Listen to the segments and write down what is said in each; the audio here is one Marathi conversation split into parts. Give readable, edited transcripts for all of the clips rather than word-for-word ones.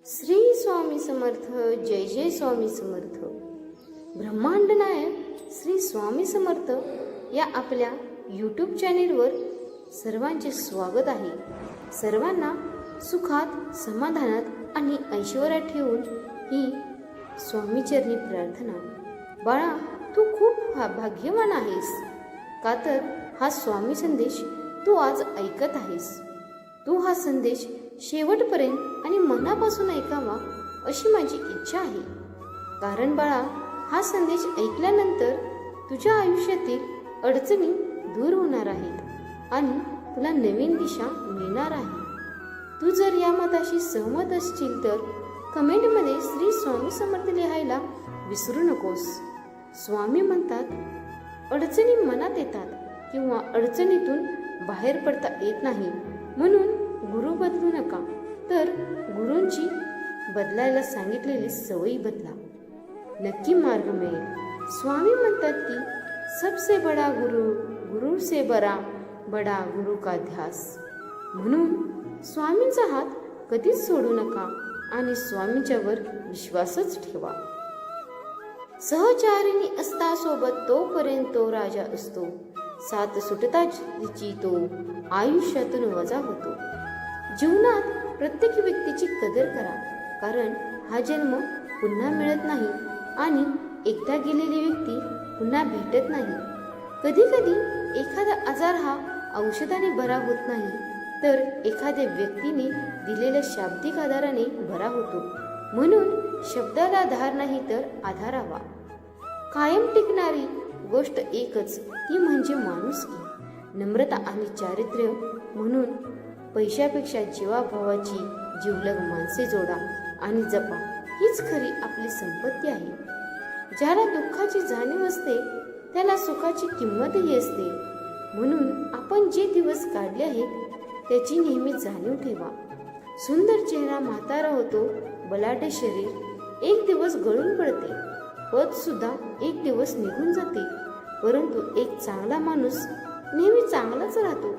श्री स्वामी समर्थ. जय जय स्वामी समर्थ. ब्रह्मांड नायक श्री स्वामी समर्थ या आपल्या यूट्यूब चॅनेलवर सर्वांचे स्वागत आहे. सर्वांना सुखात, समाधानात आणि ऐश्वर्यात ठेवून ही स्वामीचरणी प्रार्थना. बाळा, तू खूप भाग्यवान आहेस, का तर हा स्वामी संदेश तू आज ऐकत आहेस. तू हा संदेश शेवटपर्यंत आणि मनापासून ऐकावा अशी माझी इच्छा आहे. कारण बाळा, हा संदेश ऐकल्यानंतर तुझ्या आयुष्यातील अडचणी दूर होणार आहेत आणि तुला नवीन दिशा मिळणार आहे. तू जर या मताशी सहमत असशील तर कमेंटमध्ये श्री स्वामी समर्थ लिहायला विसरू नकोस. स्वामी म्हणतात, अडचणी मनात येतात किंवा अडचणीतून बाहेर पडता येत नाही, म्हणून गुरु बदलू नका, तर गुरूंची बदलायला सांगितलेली सवयी बदला, नक्की मार्ग मिळेल. स्वामी म्हणतात की सबसे बडा गुरु गुरु से बडा गुरु का ध्यास. म्हणून स्वामींचा हात कधीच सोडू नका आणि स्वामींच्यावर विश्वासच ठेवा. सहचारिणी असता सोबत तोपर्यंत तो राजा असतो, साथ सुटताच तिची तो आयुष्यातून वजा होतो. जीवनात प्रत्येक व्यक्तीची कदर करा, कारण हा जन्म पुन्हा मिळत नाही आणि एकदा गेलेली व्यक्ती पुन्हा भेटत नाही. कधी कधी एखादा आजार हा औषधाने बरा होत नाही, तर एखाद्या व्यक्तीने दिलेल्या शाब्दिक आधाराने बरा होतो. म्हणून शब्दाला धार नाही तर आधार हवा. कायम टिकणारी गोष्ट एकच, ती म्हणजे माणुसकी, नम्रता आणि चारित्र्य. म्हणून पैशापेक्षा जीवाभावाची जीवलग माणसे जोडा आणि जपा, हीच खरी आपली संपत्ती आहे. ज्याला दुःखाची जाणीव असते त्याला सुखाची किंमतही असते. म्हणून आपण जे दिवस काढले आहेत त्याची नेहमी जाणीव ठेवा. सुंदर चेहरा म्हातारा होतो, बलाढ्य शरीर एक दिवस गळून पडते, पद सुद्धा एक दिवस निघून जाते, परंतु एक चांगला माणूस नेहमी चांगलाच राहतो.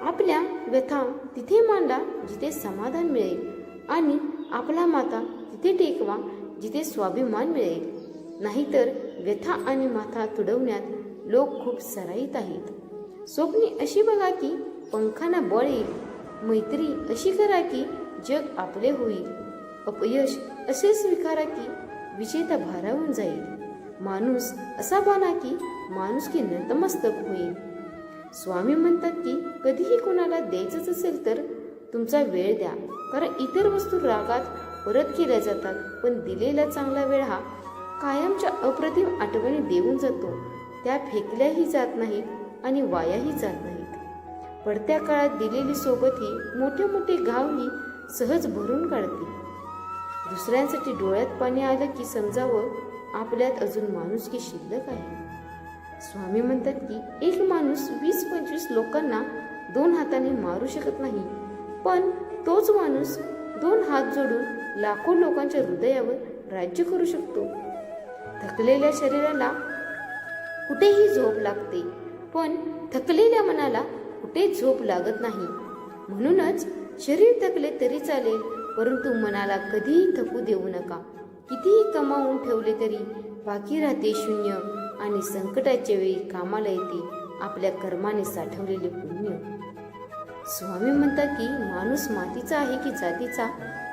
आपल्या व्यथा तिथे मांडा जिथे समाधान मिळेल आणि आपला माथा तिथे टेकवा जिथे स्वाभिमान मिळेल. नाहीतर व्यथा आणि माथा तुडवण्यात लोक खूप सराईत आहेत. स्वप्ने अशी बघा की पंखांना बळ येईल, मैत्री अशी करा की जग आपले होईल, अपयश असे स्वीकारा की विजेता भारावून जाईल, माणूस असा बना की माणुसकी नतमस्तक होईल. स्वामी म्हणतात की कधीही कोणाला द्यायचंच असेल तर तुमचा वेळ द्या, कारण इतर वस्तू रागात परत केल्या जातात, पण दिलेला चांगला वेळ हा कायमच्या अप्रतिम आठवणी देऊन जातो. त्या फेकल्याही जात नाहीत आणि वायाही जात नाहीत. पडत्या काळात दिलेली सोबत ही मोठे मोठे घावही सहज भरून काढते. दुसऱ्यांसाठी डोळ्यात पाणी आलं की समजावं आपल्यात अजून माणुसकी शिल्लक आहे. स्वामी म्हणतात की एक माणूस 20-25 लोकांना 2 हाताने मारू शकत नाही, पण तोच माणूस 2 हात जोडून लाखो लोकांच्या हृदयावर राज्य करू शकतो. थकलेल्या शरीराला कुठेही झोप लागते, पण थकलेल्या मनाला कुठे झोप लागत नाही. म्हणूनच शरीर थकले तरी चालेल, परंतु मनाला कधीही थकू देऊ नका. कितीही कमावून ठेवले तरी बाकी राहते शून्य आणि संकटाच्या वेळी कामाला येते आपल्या कर्माने साठवलेले पुण्य. स्वामी म्हणतात की माणूस मातीचा आहे की जातीचा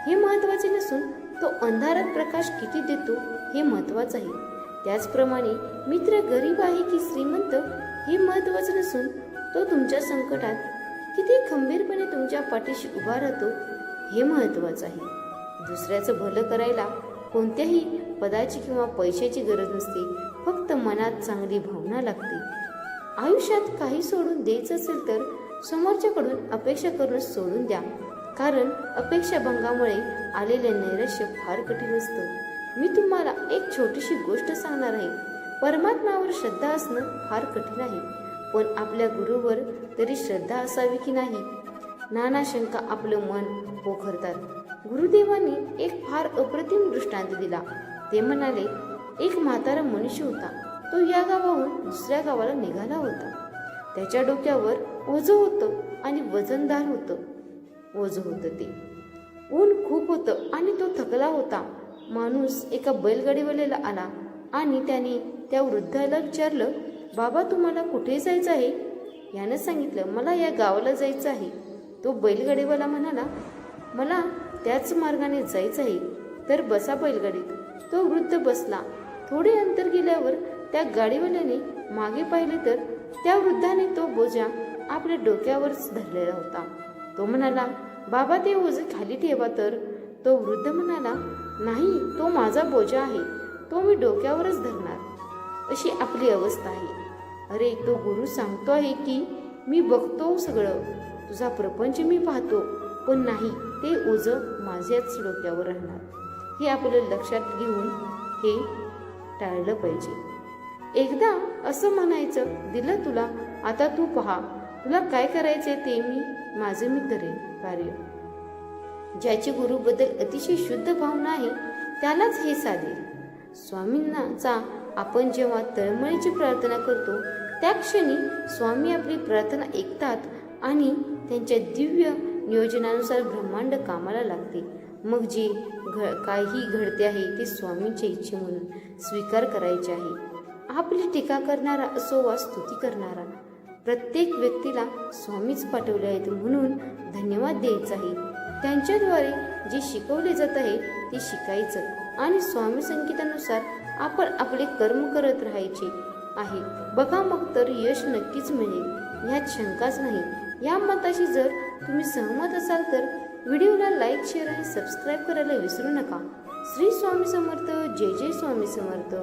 हे महत्वाचे नसून तो अंधारात प्रकाश किती देतो हे महत्वाचं आहे. त्याचप्रमाणे मित्र गरीब आहे की श्रीमंत हे महत्वाचं नसून तो तुमच्या संकटात किती खंबीरपणे तुमच्या पाठीशी उभा राहतो हे महत्वाचं आहे. दुसऱ्याचं भलं करायला कोणत्याही पदाची किंवा पैशाची गरज नसते, फक्त मनात चांगली भावना लागते. आयुष्यात काही सोडून द्यायचं असेल तर समोरच्याकडून अपेक्षा करून सोडून द्या, कारण अपेक्षाभंगामुळे आलेले नैराश्य फार कठीण असतं. मी तुम्हाला एक छोटीशी गोष्ट सांगणार आहे. परमात्म्यावर श्रद्धा असणं फार कठीण आहे, पण आपल्या गुरुवर तरी श्रद्धा असावी की नाही, नाना शंका आपलं मन पोखरतात. गुरुदेवांनी एक फार अप्रतिम दृष्टांत दिला. ते म्हणाले, एक म्हातारा मनुष्य होता. तो या गावाहून दुसऱ्या गावाला निघाला होता. त्याच्या डोक्यावर ओझं होतं आणि वजनदार होतं. ते ऊन खूप होतं होतं आणि तो थकला होता. माणूस एका बैलगाडीवाल्याला आला आणि त्याने त्या वृद्धाला विचारलं, बाबा तुम्हाला कुठे जायचं आहे? यानं सांगितलं, मला या गावाला जायचं आहे. तो बैलगाडीवाला म्हणाला, मला त्याच मार्गाने जायचं आहे, तर बसा बैलगाडीत. तो वृद्ध बसला. थोडे अंतर गेल्यावर त्या गाडीवाल्याने मागे पाहिले तर त्या वृद्धाने तो बोजा आपल्या डोक्यावरच धरलेला होता. तो म्हणाला, बाबा ते ओझे खाली ठेवा. तर तो वृद्ध म्हणाला, नाही, तो माझा बोजा आहे, तो मी डोक्यावरच धरणार. अशी आपली अवस्था आहे. अरे, तो गुरु सांगतो आहे की मी बघतो सगळं, तुझा प्रपंच मी पाहतो, पण नाही, ते ओझं माझ्याच डोक्यावर राहणार. हे आपलं लक्षात घेऊन हे टाळलं पाहिजे. एकदा असं म्हणायचं, दिलं तुला, आता तू पहा, तुला काय करायचे ते माझं मी करेन कार्य. ज्याची गुरुबद्दल अतिशय शुद्ध भावना आहे त्यालाच हे साधेल. स्वामींचा आपण जेव्हा तळमळीची प्रार्थना करतो त्या क्षणी स्वामी आपली प्रार्थना ऐकतात आणि त्यांच्या दिव्य नियोजनानुसार ब्रह्मांड कामाला लागते. मग जे काही घडते आहे ते स्वामींच्या इच्छे म्हणून स्वीकार करायचे आहे. आपली टीका करणारा असो वा स्तुती करणारा, प्रत्येक व्यक्तीला स्वामीच पाठवले आहेत म्हणून धन्यवाद द्यायचा आहे. त्यांच्याद्वारे जे शिकवले जात आहे ते शिकायचं आणि स्वामी संकेतानुसार आपण आपले कर्म करत राहायचे आहे. बघा, मग तर यश नक्कीच मिळेल, यात शंकाच नाही. या मताशी जर तुम्ही सहमत असाल तर व्हिडिओला लाईक, शेअर आणि सबस्क्राईब करायला विसरू नका. श्री स्वामी समर्थ. जय जय स्वामी समर्थ.